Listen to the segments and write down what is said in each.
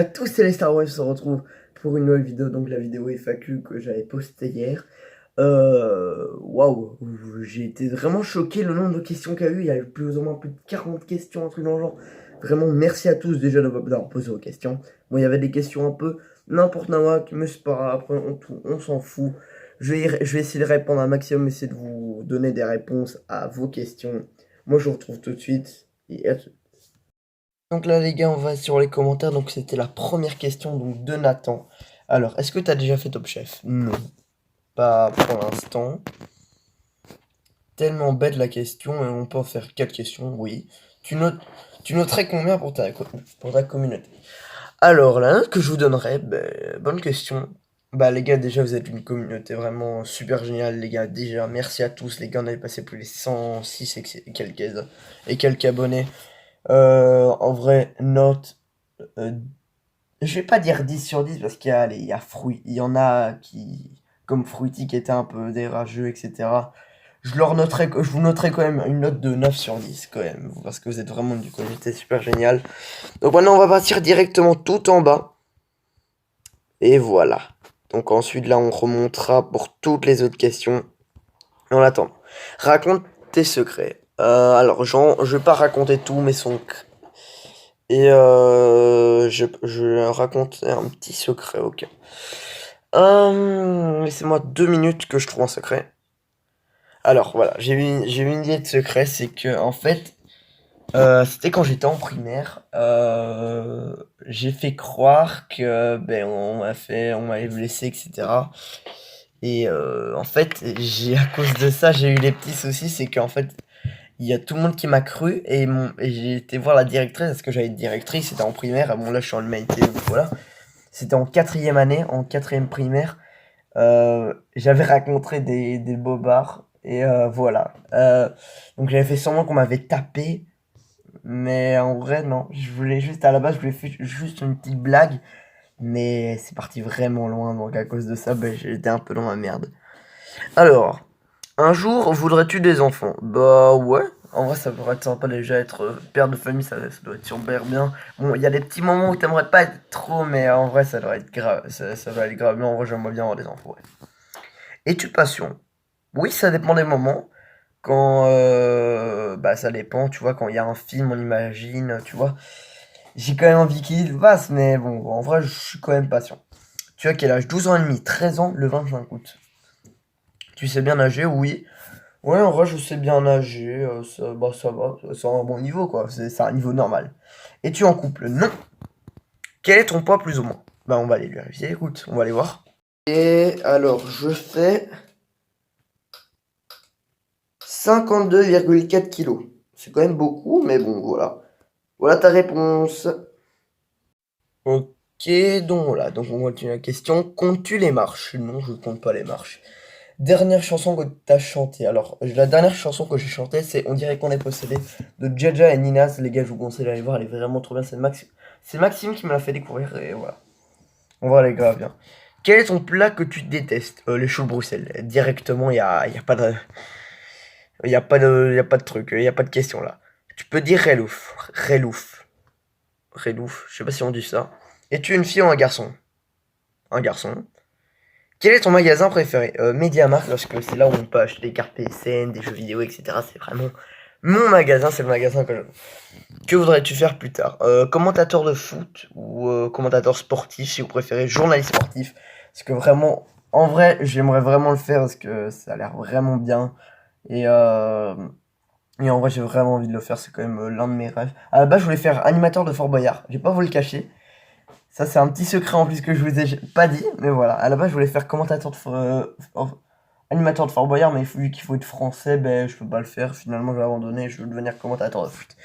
à tous, c'est les Star Wars, on se retrouve pour une nouvelle vidéo, donc la vidéo FAQ que j'avais postée hier. Waouh, j'ai été vraiment choqué le nombre de questions qu'il y a eu, il y a eu plus ou moins plus de 40 questions, un truc dans le genre. Vraiment, merci à tous déjà d'avoir posé vos questions. Bon, il y avait des questions un peu n'importe quoi, mais c'est pas grave, après on s'en fout. Je vais essayer de répondre un maximum, essayer de vous donner des réponses à vos questions. Moi, je vous retrouve tout de suite, et à tout. Donc là les gars, on va sur les commentaires. Donc c'était la première question donc de Nathan. Alors, est-ce que tu as déjà fait Top Chef? Non, pas pour l'instant. Tellement bête la question, et on peut en faire 4 questions, oui. Tu notes, tu noterais combien pour ta communauté? Alors, la note que je vous donnerais, ben, bonne question. Bah les gars, déjà vous êtes une communauté vraiment super géniale les gars. Déjà, merci à tous les gars, on avait passé plus les 106 et quelques abonnés. En vrai, note euh, je vais pas dire 10 sur 10 parce il y a il y en a qui, comme Fruity, qui était un peu dérageux, etc. Je vous noterai quand même une note de 9 sur 10 quand même, parce que vous êtes vraiment du communauté super génial. Donc maintenant, on va partir directement tout en bas. Et voilà. Donc ensuite, là, on remontera pour toutes les autres questions. En attendant, raconte tes secrets. Alors, je vais pas raconter tous mes secrets. Et je raconte un petit secret, ok. Laissez-moi 2 minutes que je trouve un secret. Alors voilà, j'ai eu une idée de secret, c'est que en fait, c'était quand j'étais en primaire. J'ai fait croire que ben on m'avait blessé, etc. Et en fait, à cause de ça, j'ai eu les petits soucis, c'est qu'en fait, il y a tout le monde qui m'a cru et j'ai été voir la directrice parce que j'avais une directrice, c'était en primaire. Bon là, je suis en humanité, donc voilà. C'était en quatrième année, en quatrième primaire. J'avais rencontré des bobards et voilà. Donc j'avais fait semblant qu'on m'avait tapé, mais en vrai non. Je voulais juste à la base, je voulais faire juste une petite blague, mais c'est parti vraiment loin. Donc à cause de ça, ben, j'étais un peu dans la merde. Alors, un jour, voudrais-tu des enfants? Bah ouais. En vrai, ça pourrait être sympa déjà être père de famille, ça doit être super bien. Bon, il y a des petits moments où t'aimerais pas être trop, mais en vrai, ça doit être grave. Ça doit être grave. Mais en vrai, j'aimerais bien avoir des enfants, ouais. Es-tu patient? Oui, ça dépend des moments. Quand, bah, ça dépend, tu vois, quand il y a un film, on imagine, tu vois. J'ai quand même envie qu'il se passe, mais bon, en vrai, je suis quand même patient. Tu as quel âge? 12 ans et demi, 13 ans le 25 août. Tu sais bien nager? Oui. Ouais, en vrai, je sais bien nager, bah, ça va, c'est un bon niveau, quoi. C'est un niveau normal. Es-tu en couple? Non. Quel est ton poids, plus ou moins? Bah, on va aller vérifier, écoute, on va aller voir. Et alors, je fais 52,4 kilos. C'est quand même beaucoup, mais bon, voilà. Voilà ta réponse. Ok, donc voilà, donc on continue la question. Comptes-tu les marches? Non, je ne compte pas les marches. Dernière chanson que tu as chantée. Alors, la dernière chanson que j'ai chantée, c'est On dirait qu'on est possédé de Jaja et Ninas. Les gars, je vous conseille d'aller voir, elle est vraiment trop bien. C'est Maxime qui me l'a fait découvrir et voilà. On va aller grave bien. Quel est ton plat que tu détestes? Les choux de Bruxelles. Directement, y a pas de. Y a pas de truc, y a pas de question là. Tu peux dire Relouf. Relouf. Relouf, je sais pas si on dit ça. Es-tu une fille ou un garçon? Un garçon. Quel est ton magasin préféré? MediaMarkt, parce que c'est là où on peut acheter des cartes PSN, des jeux vidéo, etc. C'est vraiment mon magasin, c'est le magasin que je... Que voudrais-tu faire plus tard? Commentateur de foot ou commentateur sportif, si vous préférez, journaliste sportif. Parce que vraiment, en vrai, j'aimerais vraiment le faire parce que ça a l'air vraiment bien. Et, euh, et en vrai, j'ai vraiment envie de le faire, c'est quand même l'un de mes rêves. À la base, je voulais faire animateur de Fort Boyard. J'ai pas vous le cacher. Ça, c'est un petit secret en plus que je vous ai pas dit, mais voilà. À la base, je voulais faire animateur de Fort Boyard, mais vu qu'il faut être français, ben, je peux pas le faire. Finalement, je vais abandonner, je veux devenir commentateur de foot.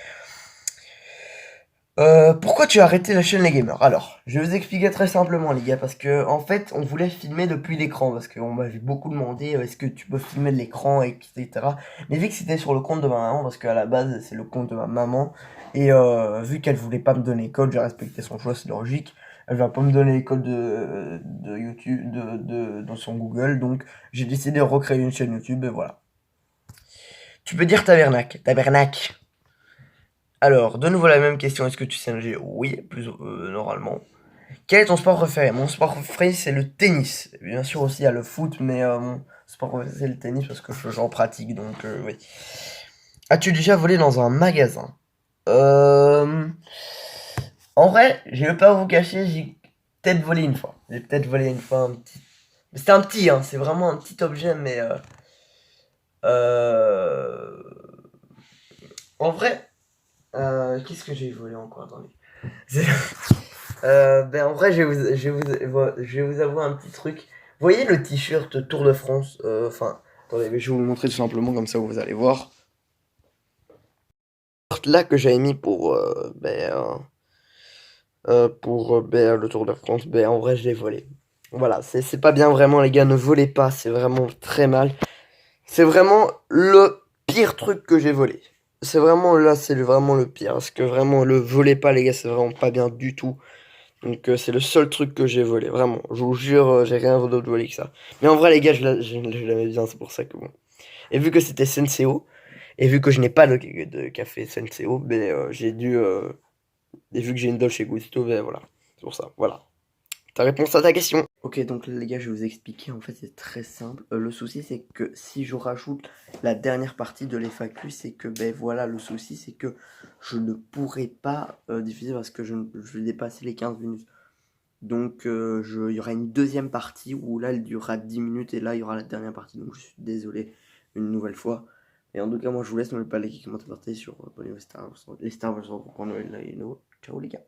Pourquoi tu as arrêté la chaîne Les Gamers? Alors, je vais vous expliquer très simplement, les gars, parce que en fait, on voulait filmer depuis l'écran, parce qu'on m'avait beaucoup demandé est-ce que tu peux filmer de l'écran, etc. Mais vu que c'était sur le compte de ma maman, parce qu'à la base, c'est le compte de ma maman, et vu qu'elle voulait pas me donner les codes, j'ai respecté son choix, c'est logique. Elle va pas me donner les codes de YouTube, dans son Google, donc j'ai décidé de recréer une chaîne YouTube, et voilà. Tu peux dire tabernacle, tabernacle. Alors, de nouveau la même question, est-ce que tu sais nager? Oui, plus normalement. Quel est ton sport préféré? Mon sport préféré, c'est le tennis. Bien sûr aussi, il y a le foot, mais mon sport préféré, c'est le tennis parce que j'en pratique, donc oui. As-tu déjà volé dans un magasin? Euh... En vrai, je vais pas vous cacher, j'ai peut-être volé une fois. J'ai peut-être volé une fois un petit... Mais c'était un petit, hein, c'est vraiment un petit objet, mais... euh, En vrai, qu'est-ce que j'ai volé encore? Attendez. Ben en vrai, je vais vous avouer un petit truc. Vous voyez le t-shirt Tour de France? Enfin, attendez, mais je vais vous le montrer tout simplement, comme ça vous allez voir. Là que j'avais mis pour le Tour de France, ben en vrai, je l'ai volé. Voilà, c'est pas bien vraiment, les gars, ne volez pas, c'est vraiment très mal. C'est vraiment le pire truc que j'ai volé. C'est vraiment là, vraiment le pire. Parce que vraiment, le volez pas, les gars, c'est vraiment pas bien du tout. Donc c'est le seul truc que j'ai volé, vraiment. Je vous jure, j'ai rien d'autre volé que ça. Mais en vrai, les gars, je l'aimais bien, c'est pour ça que bon. Et vu que c'était Senseo, et vu que je n'ai pas de café Senseo, ben j'ai dû... et vu que j'ai une Dolce Gusto, ben voilà. C'est pour ça, voilà. Ta réponse à ta question. Ok, donc les gars, je vais vous expliquer. En fait, c'est très simple. Le souci, c'est que si je rajoute la dernière partie de l'FAQ, c'est que, ben voilà, le souci, c'est que je ne pourrai pas diffuser parce que je vais dépasser les 15 minutes. Donc, il y aura une deuxième partie où là, elle durera 10 minutes et là, il y aura la dernière partie. Donc, je suis désolé une nouvelle fois. Et en tout cas, moi, je vous laisse. N'oubliez pas de liker, commenter, partager sur les Star Wars. Les Star Wars, Ciao les gars.